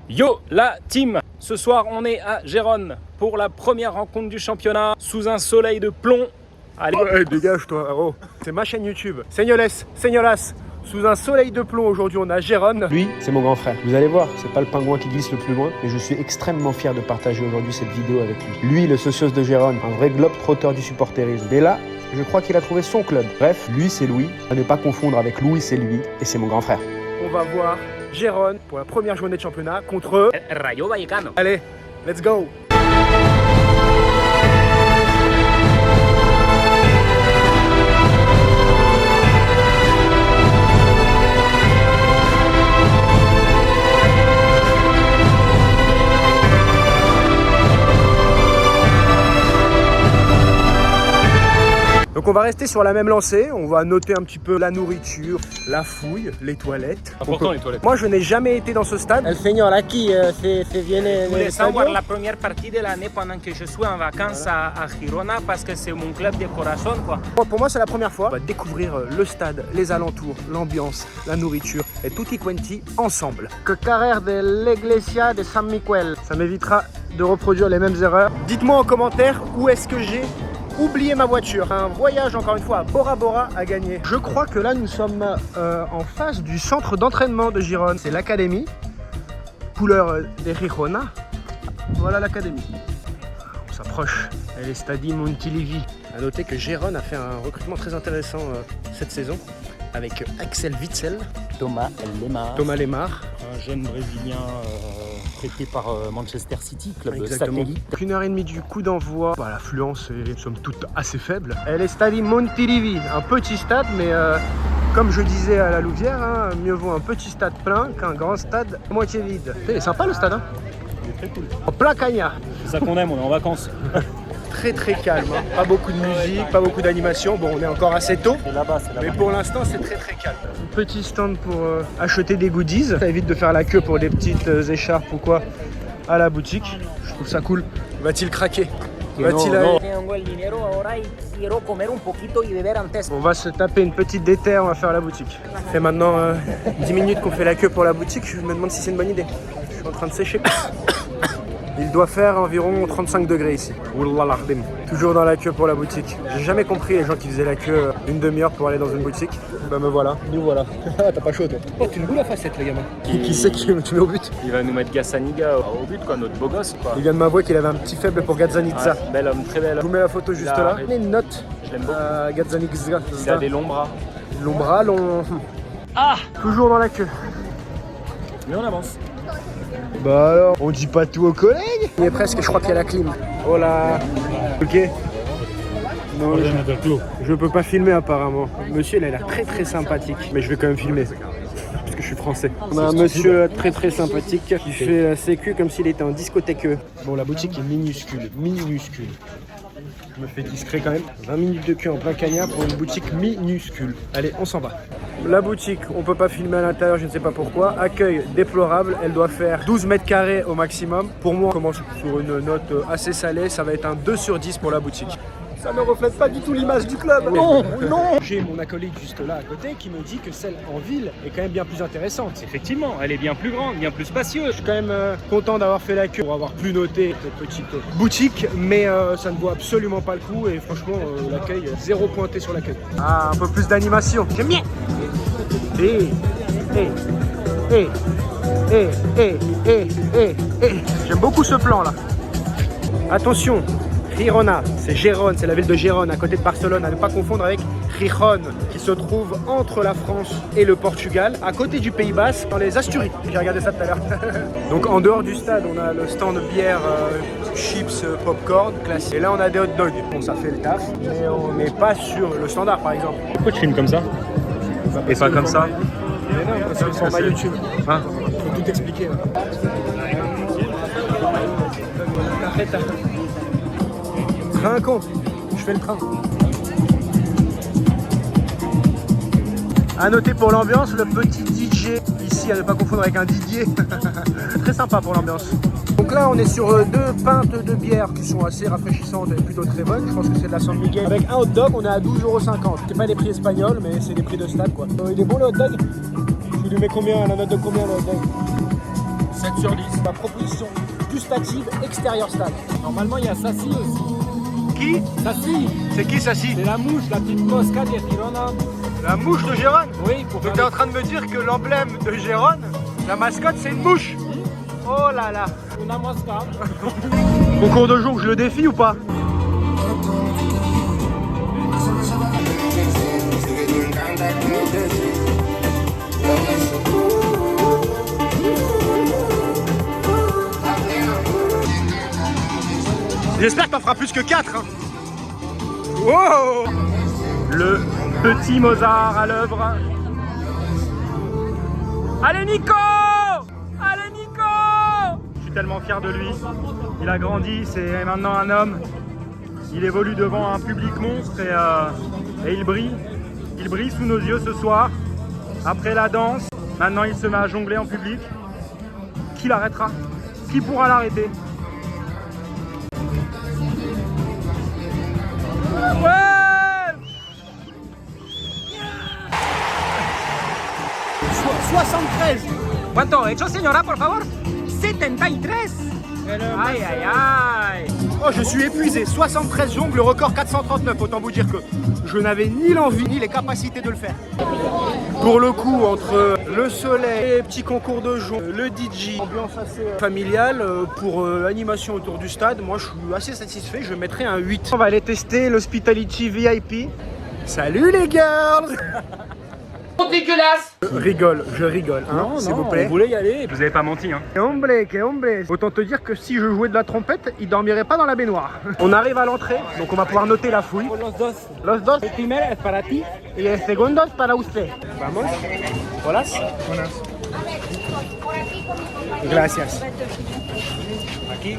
Yo la team! Ce soir on est à Gérone pour la première rencontre du championnat sous un soleil de plomb. Allez, ouais, dégage-toi, oh. C'est ma chaîne YouTube. Señoras, sous un soleil de plomb, aujourd'hui on est à Gérone. Lui, c'est mon grand frère. Vous allez voir, c'est pas le pingouin qui glisse le plus loin, mais je suis extrêmement fier de partager aujourd'hui cette vidéo avec lui. Lui, le socios de Gérone, un vrai globe-trotteur du supporterisme. Et là, je crois qu'il a trouvé son club. Bref, lui c'est Louis, à ne pas confondre avec Louis c'est lui, et c'est mon grand frère. On va voir Gérone pour la première journée de championnat contre Rayo Vallecano. Allez, let's go! Donc on va rester sur la même lancée, on va noter un petit peu la nourriture, la fouille, les toilettes. Important les toilettes. Moi je n'ai jamais été dans ce stade. El señor aquí se viene Voulais savoir la première partie de l'année pendant que je suis en vacances à Girona parce que c'est mon club de corazón quoi. Pour moi c'est la première fois. On va découvrir le stade, les alentours, l'ambiance, la nourriture et tutti quanti ensemble. Que carrer de l'Iglesia de San Miguel. Ça m'évitera de reproduire les mêmes erreurs. Dites-moi en commentaire où est-ce que j'ai oublié ma voiture. Un voyage encore une fois à Bora Bora à gagner. Je crois que là nous sommes en face du centre d'entraînement de Gérone. C'est l'académie, couleur des Girona. Voilà l'académie. On s'approche. Elle est Stadi Montilivi. À noter que Gérone a fait un recrutement très intéressant cette saison avec Axel Witsel, Thomas Lemar, un jeune brésilien prêté par Manchester City, club exactement. satellite. 1h30 du coup d'envoi. Bah, l'affluence est somme toute assez faible. Elle est Stadi Montilivi, un petit stade, mais comme je disais à la Louvière, hein, mieux vaut un petit stade plein qu'un grand stade à moitié vide. Il est sympa le stade, hein. Il est très cool. En plein cagnard. C'est ça qu'on aime, on est en vacances. Très calme, hein. Pas beaucoup de musique, pas beaucoup d'animation. Bon, on est encore assez tôt, C'est là-bas, c'est là-bas. mais pour l'instant c'est très calme. Un petit stand pour acheter des goodies. Ça évite de faire la queue pour des petites écharpes ou quoi à la boutique. Je trouve ça cool. Va-t-il craquer? Va-t-il non. Tengo el dinero ahora y quiero comer un poquito y beber antes. On va se taper une petite déterre, on va faire la boutique. Ça fait maintenant 10 minutes qu'on fait la queue pour la boutique. Je me demande si c'est une bonne idée. Je suis en train de sécher. Il doit faire environ 35 degrés ici. Oulala, toujours dans la queue pour la boutique. J'ai jamais compris les gens qui faisaient la queue une demi-heure pour aller dans une boutique. Bah me voilà, nous voilà. T'as pas chaud toi. Oh, t'es une boule à facette le gamin. Qui c'est qui me met au but? Il va nous mettre Gazzaniga au but quoi, notre beau gosse quoi. Il vient de m'avouer qu'il avait un petit faible pour Gazzaniga. Ouais, bel homme, très bel Je vous homme. mets la photo juste Il a- là. Une note Je l'aime beaucoup. à Gazzaniga. Il a des longs bras. Long bras, long... Ah! Toujours dans la queue. Mais on avance. Bah alors, on dit pas tout aux collègues. Il est presque, je crois qu'il y a la clim. Oh là. Ok. Non, je peux pas filmer apparemment. Monsieur, il a l'air très sympathique. Mais je vais quand même filmer. Parce que je suis français. On a un monsieur très sympathique qui fait la sécu comme s'il était en discothèque. Bon, la boutique est minuscule. Je me fais discret quand même. 20 minutes de queue en plein cagnard pour une boutique minuscule. Allez, on s'en va. La boutique, on peut pas filmer à l'intérieur, je ne sais pas pourquoi. Accueil déplorable, elle doit faire 12 mètres carrés au maximum. Pour moi, on commence sur une note assez salée, ça va être un 2 sur 10 pour la boutique. Ça ne reflète pas du tout l'image du club. Non. J'ai mon acolyte juste là à côté qui me dit que celle en ville est quand même bien plus intéressante. Effectivement, elle est bien plus grande, bien plus spacieuse. Je suis quand même content d'avoir fait la queue pour avoir pu noter cette petite boutique, mais ça ne vaut absolument pas le coup et franchement l'accueil, zéro pointé sur l'accueil. Ah, un peu plus d'animation. J'aime bien. J'aime beaucoup ce plan là. Attention, Girona, c'est Gérone, c'est la ville de Gérone, à côté de Barcelone, à ne pas confondre avec Gijón, qui se trouve entre la France et le Portugal, à côté du Pays Basque, dans les Asturies. J'ai regardé ça tout à l'heure. Donc en dehors du stade, on a le stand bière, chips, popcorn, classique. Et là, on a des hot dogs. Bon, ça fait le taf, mais on n'est pas sur le standard, par exemple. Pourquoi tu filmes comme ça? Et pas comme ça? Mais non, parce que c'est sur ma YouTube. Ah. Faut tout expliquer. Là. Train con, je fais le train. A noter pour l'ambiance, le petit DJ ici, à ne pas confondre avec un Didier. Très sympa pour l'ambiance. Donc là, on est sur 2 pintes de bière qui sont assez rafraîchissantes et plutôt très bonnes. Je pense que c'est de la San Miguel. Avec un hot dog, on est à 12,50 €. C'est pas des prix espagnols, mais c'est des prix de stade quoi. Il est bon le hot dog? Tu lui mets combien, la note de combien le hot dog? 7 sur 10. La proposition gustative extérieur stade. Normalement, il y a Sassi aussi. Qui? Sassi, C'est qui ça si? c'est la mouche, la petite mosca de Girona. La mouche de Gérone? Oui, pour Donc faire t'es en train de me dire que l'emblème de Gérone, la mascotte, c'est une mouche? Oh là là. una mosca. Concours de jour, je le défie ou pas? J'espère que t'en feras plus que 4 hein. Wow. Le petit Mozart à l'œuvre. Allez Nico! Allez Nico! Je suis tellement fier de lui. Il a grandi, c'est maintenant un homme. Il évolue devant un public monstre et il brille. Il brille sous nos yeux ce soir. Après la danse, maintenant il se met à jongler en public. Qui l'arrêtera? Qui pourra l'arrêter? Ouais! 73! ¿Cuánto he hecho, señora, por favor? 73. Aïe aïe aïe! Oh, je suis épuisé. 73 jongles, le record 439. Autant vous dire que je n'avais ni l'envie ni les capacités de le faire. Pour le coup, entre le soleil, les petits concours de jongle, le DJ, ambiance assez familiale, pour animation autour du stade, moi je suis assez satisfait. Je mettrai un 8. On va aller tester l'Hospitality VIP. Salut les girls! Dégueulasse. Je rigole, hein, s'il vous plaît. On voulait y aller. Vous avez pas menti, hein. Que hombre. Autant te dire que si je jouais de la trompette, il dormirait pas dans la baignoire. On arrive à l'entrée, donc on va pouvoir noter la fouille. Los dos. Los dos. El primero es para ti. Y el segundo es para usted. Vamos. Hola. Gracias. Aquí.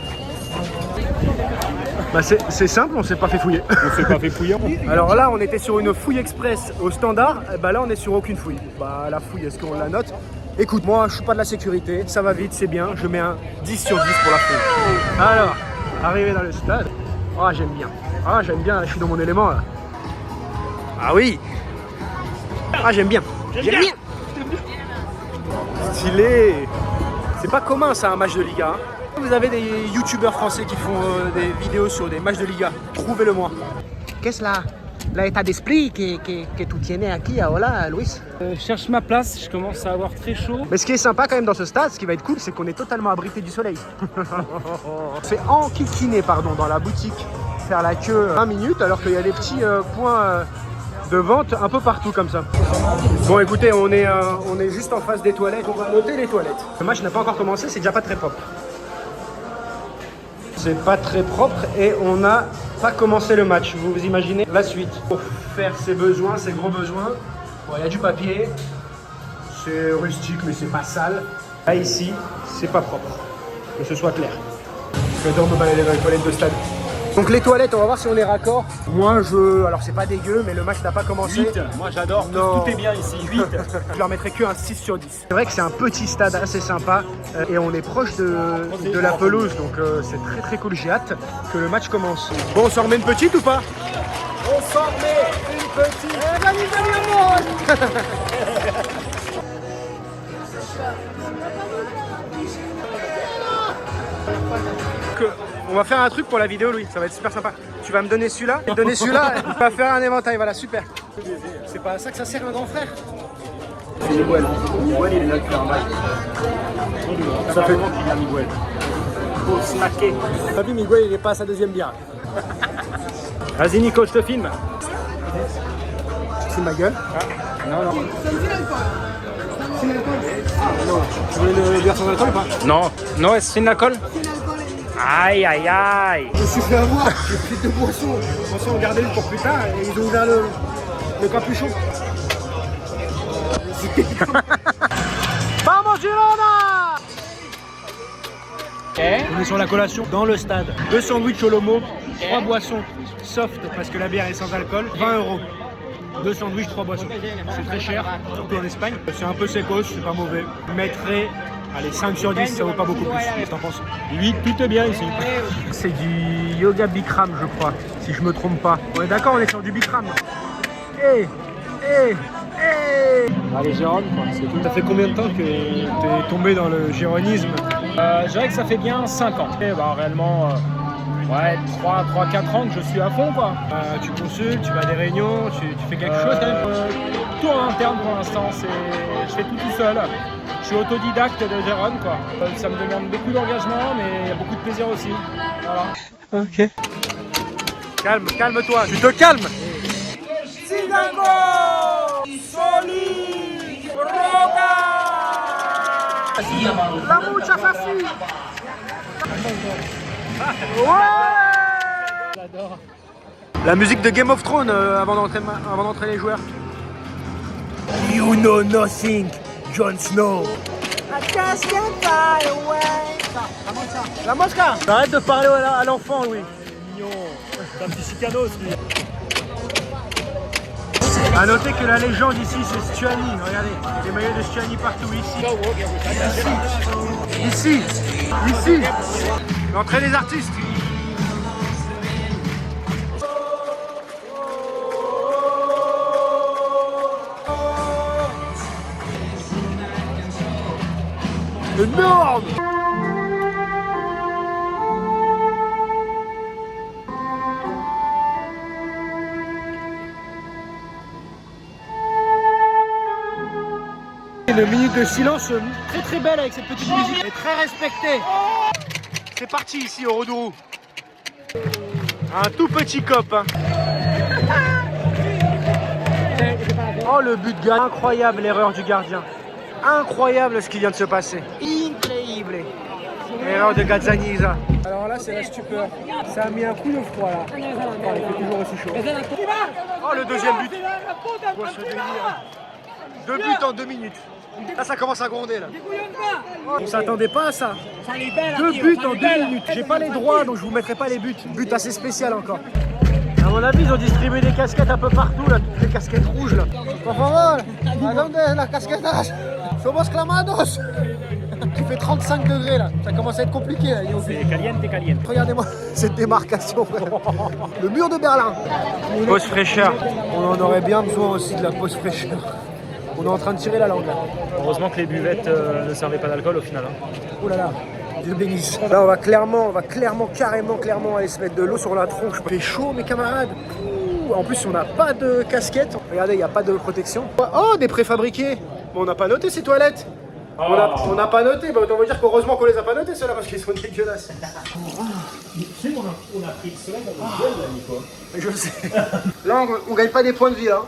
Bah c'est simple, on s'est pas fait fouiller. On s'est pas fait fouiller. Alors là, on était sur une fouille express au standard. Bah là, on est sur aucune fouille. Bah la fouille, est-ce qu'on la note? Écoute, moi, je suis pas de la sécurité. Ça va vite, c'est bien. Je mets un 10 sur 10 pour la fouille. Alors, arrivé dans le stade. Ah, j'aime bien. Ah, j'aime bien. Je suis dans mon élément là. Ah oui. Ah, j'aime bien. J'aime bien. Stylé. C'est pas commun ça, un match de Liga. Hein. Vous avez des youtubeurs français qui font des vidéos sur des matchs de Liga. Trouvez-le-moi. Qu'est-ce là? L'état d'esprit que tu tiens aquí ahora, Luis? Je cherche ma place, je commence à avoir très chaud. Mais ce qui est sympa quand même dans ce stade, ce qui va être cool, c'est qu'on est totalement abrité du soleil. C'est enquiquiné, pardon, dans la boutique. Faire la queue 20 minutes alors qu'il y a des petits points de vente un peu partout comme ça. Bon écoutez, on est juste en face des toilettes. On va noter les toilettes. Le match n'a pas encore commencé, c'est déjà pas très propre. C'est pas très propre et on n'a pas commencé le match. Vous vous imaginez la suite. Pour faire ses besoins, ses gros besoins, il y a du papier. C'est rustique mais c'est pas sale. Là ici, c'est pas propre. Que ce soit clair. J'adore me balader dans les toilettes de stade. Donc les toilettes, on va voir si on est raccord. Moi alors c'est pas dégueu, mais le match n'a pas commencé. 8, moi j'adore, tout est bien ici, 8. Je leur mettrai que un 6 sur 10. C'est vrai que c'est un petit stade assez sympa et on est proche de la pelouse, donc c'est très très cool. J'ai hâte que le match commence. Bon, on s'en remet une petite ou pas? On s'en remet une petite. On va faire un truc pour la vidéo, Louis, ça va être super sympa. Tu vas me donner celui-là, et donner celui-là, et on va faire un éventail, voilà, super. C'est pas à ça que ça sert un grand frère. C'est Miguel. Miguel, il est là depuis un match. Ça fait longtemps qu'il y a Miguel. Pour snacker. T'as vu, Miguel, il est pas à sa deuxième bière. Vas-y, Nico, je te filme. C'est ma gueule. Ah, non. Non, tu voulais le bière sans alcool ou pas? Non, est-ce sin alcool? Aïe, aïe, aïe. Je me suis fait avoir, j'ai pris 2 boissons. Je pensais en garder une pour plus tard et ils ont ouvert le capuchon. Vamos Girona! On est sur la collation dans le stade. 2 sandwichs au lomo, 3 boissons soft parce que la bière est sans alcool, 20 €. 2 sandwichs, 3 boissons. C'est très cher, surtout en Espagne. C'est un peu sécos, c'est pas mauvais. Je mettrais, allez, 5 sur 10, ça vaut pas beaucoup plus. Qu'est-ce que t'en penses? 8, tout est bien ici. C'est du yoga Bikram, je crois, si je me trompe pas. On est d'accord, on est sur du Bikram. Allez, Jérôme, quoi, c'est tout. Ça fait combien de temps que t'es tombé dans le gironisme? Je dirais que ça fait bien 5 ans. Et bah, réellement, ouais, 3-4 ans que je suis à fond, quoi. Tu consultes, tu vas à des réunions, tu fais quelque chose quand même. Tout en interne pour l'instant, je fais tout seul. Je suis autodidacte de Gérone, quoi. Ça me demande beaucoup d'engagement, mais il y a beaucoup de plaisir aussi. Voilà. Ok. Calme-toi, tu te calmes. La mucha así. La musique de Game of Thrones avant d'entrer les joueurs. You know nothing, Jon Snow. La mosca. Arrête de parler à l'enfant, Louis. Mignon, c'est un petit chicanos, lui. A noter que la légende ici c'est Stuani, regardez, les maillots de Stuani partout ici, l'entrée des artistes. Énorme. Une minute de silence très très belle avec cette petite musique et très respectée. C'est parti ici au Rodourou. Un tout petit cop. Hein. Oh le but de gardien. Incroyable l'erreur du gardien. Incroyable ce qui vient de se passer. Incroyable. Erreur de Gazzaniga. Alors là c'est la stupeur. Ça a mis un coup de froid là. Oh, il fait toujours aussi chaud. Oh le deuxième but. Quoi ce délire. 2 buts en 2 minutes. Là ça commence à gronder là. On s'attendait pas à ça. 2 buts en 2 minutes. J'ai pas les droits donc je vous mettrai pas les buts. But assez spécial encore. À mon avis ils ont distribué des casquettes un peu partout là, toutes les casquettes rouges là. Por favor, ¿a dónde las casquetas? Somos clamados. Il fait 35 degrés là, ça commence à être compliqué là. C'est caliente. Regardez-moi cette démarcation frère. Le mur de Berlin. Pause fraîcheur. On en aurait bien besoin aussi de la pause fraîcheur. On est en train de tirer la langue là. Heureusement que les buvettes ne servaient pas d'alcool au final. Hein. Oh là là, Dieu bénisse. Là on va clairement aller se mettre de l'eau sur la tronche. Il fait chaud mes camarades. Ouh, en plus on n'a pas de casquette. Regardez, il n'y a pas de protection. Oh, des préfabriqués. Bon, on n'a pas noté ces toilettes. On n'a pas noté, bah, autant vous dire qu'heureusement qu'on les a pas notés ceux-là parce qu'ils sont dégueulasses. Tu sais, on a pris le soleil dans le gueule là, Nico. Je sais. Là on gagne pas des points de vie là.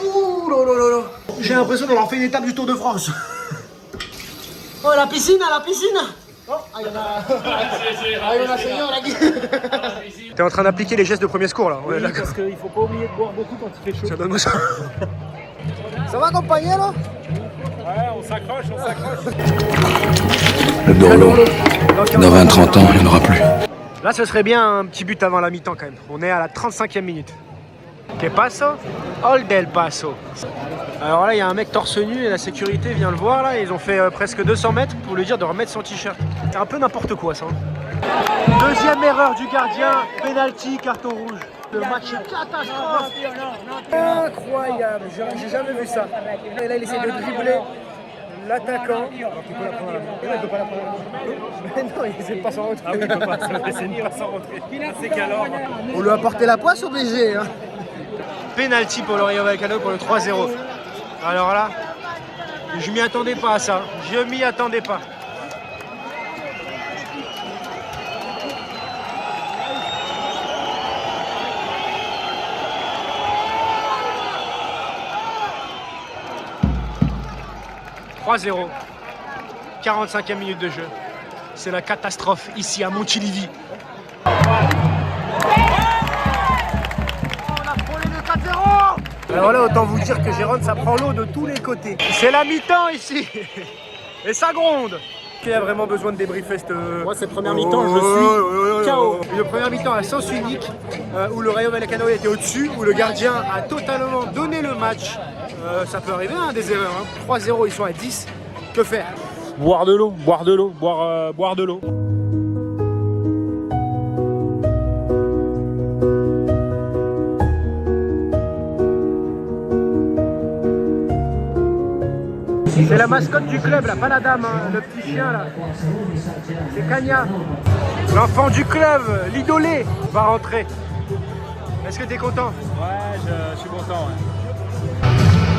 Ouh là là là là. J'ai l'impression d'avoir fait une étape du Tour de France. Oh, la piscine. Oh, il y en a seigneur là. T'es en train d'appliquer les gestes de premier secours là. Oui, parce qu'il faut pas oublier de boire beaucoup quand il fait chaud. Ça donne ça. Ça va compagnero? Ouais, on s'accroche. Le Borloo, dans 20-30 ans, il n'y en aura plus. Là, ce serait bien un petit but avant la mi-temps quand même. On est à la 35e minute. Que paso? Ol del Paso. Alors là, il y a un mec torse nu et la sécurité vient le voir là. Ils ont fait presque 200 mètres pour lui dire de remettre son t-shirt. C'est un peu n'importe quoi ça. Deuxième erreur du gardien, penalty, carton rouge. Le match est catastrophe. Incroyable, j'ai jamais vu ça. Et là, il essaie de dribbler l'attaquant. Il peut la prendre à la main. Il peut pas la prendre à la main. Mais non, il essaie de pas s'en rentrer. Ah oui, il peut pas essayer de pas s'en rentrer. C'est qu'alors. On lui a porté la poisse obligé. Hein. Penalty pour le Rayo Vallecano pour le 3-0. Alors là, je m'y attendais pas à ça. Je m'y attendais pas. « 3-0, 45e minute de jeu. C'est la catastrophe ici à Montilivi. Alors là, autant vous dire que Gérone, ça prend l'eau de tous les côtés. C'est la mi-temps ici. Et ça gronde. Qui a vraiment besoin de débriefer cette... Moi, cette première mi-temps, je suis KO. Une première mi-temps à sens unique, où le Rayo Vallecano était au-dessus, où le gardien a totalement donné le match. Ça peut arriver, hein, des erreurs. Hein. 3-0, ils sont à 10. Que faire? Boire de l'eau, boire de l'eau. C'est la mascotte du club là, pas la dame, hein, le petit chien là. C'est Kanya. L'enfant du club, l'idolé, va rentrer. Est-ce que t'es content? Ouais, je suis content. Ouais.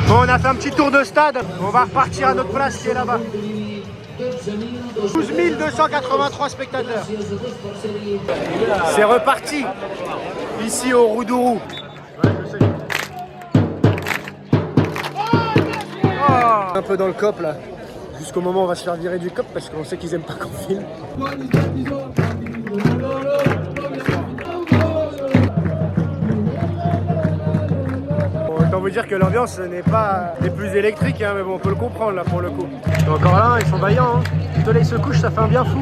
Bon, on a fait un petit tour de stade. On va repartir à notre place qui est là-bas. 12 283 spectateurs. C'est reparti. Ici au Roudourou. Un peu dans le cop là. Jusqu'au moment où on va se faire virer du cop parce qu'on sait qu'ils aiment pas qu'on filme. Autant vous dire que l'ambiance n'est pas des plus électriques, hein, mais bon, on peut le comprendre là pour le coup. Et encore là, ils sont vaillants. Hein. Le soleil se couche, ça fait un bien fou.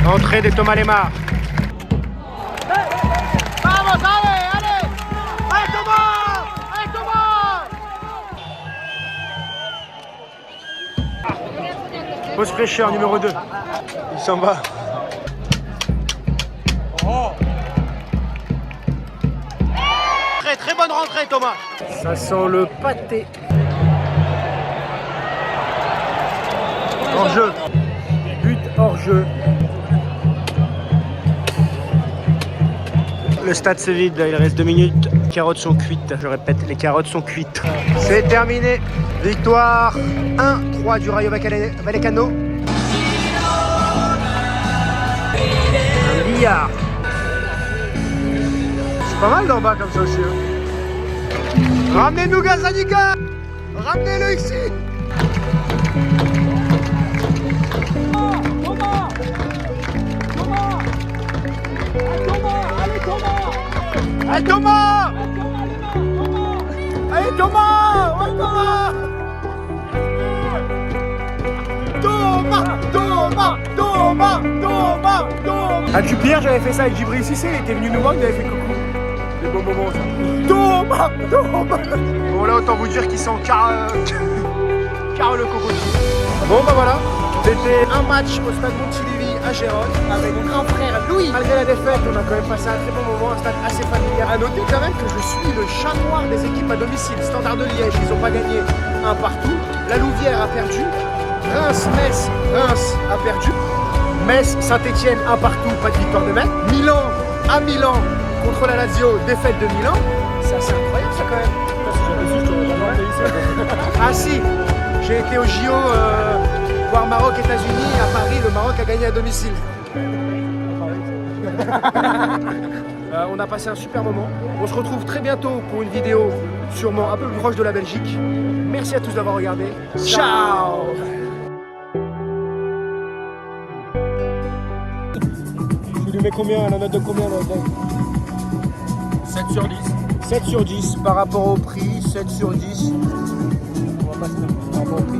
Entrée de Thomas Lemar. Vamos, allez, allez! Allez Thomas! Allez Thomas! Pause fraîcheur numéro 2. Il s'en va. Très bonne rentrée Thomas. Ça sent le pâté. Hors jeu. But hors jeu. Le stade se vide, il reste 2 minutes. Les carottes sont cuites, je répète, les carottes sont cuites. C'est terminé. Victoire 1-3 du Rayo Vallecano. Un billard. C'est pas mal d'en bas comme ça aussi. Hein. Ramenez-nous Gazzaniga. Ramenez-le ici. Allez Thomas! Allez Thomas! Ouais Thomas! Thomas! À Jupiter, j'avais fait ça avec Djibril Cissé, il était venu nous voir, il avait fait coucou. Des bons moments ça. Thomas! Bon là autant vous dire qu'ils sont car le coco. Bon bah voilà, c'était un match au stade Montilivi à Gérone avec mon grand frère Louis. Malgré la défaite, on a quand même passé un très bon moment, un stade assez familial. A noter quand même que je suis le chat noir des équipes à domicile. Standard de Liège, ils n'ont pas gagné un partout. La Louvière a perdu. Reims a perdu. Metz, Saint-Etienne, un partout, pas de victoire de Metz. Milan à Milan contre la Lazio, défaite de Milan. C'est assez incroyable ça quand même. Ah si, j'ai été au JO voir Maroc-États-Unis à Paris, le Maroc a gagné à domicile. On a passé un super moment. On se retrouve très bientôt pour une vidéo sûrement un peu plus proche de la Belgique. Merci à tous d'avoir regardé. Ciao! Tu lui mets combien, la note de combien là, 7 sur 10. 7 sur 10 par rapport au prix, 7 sur 10. On va pas se faire par rapport au prix.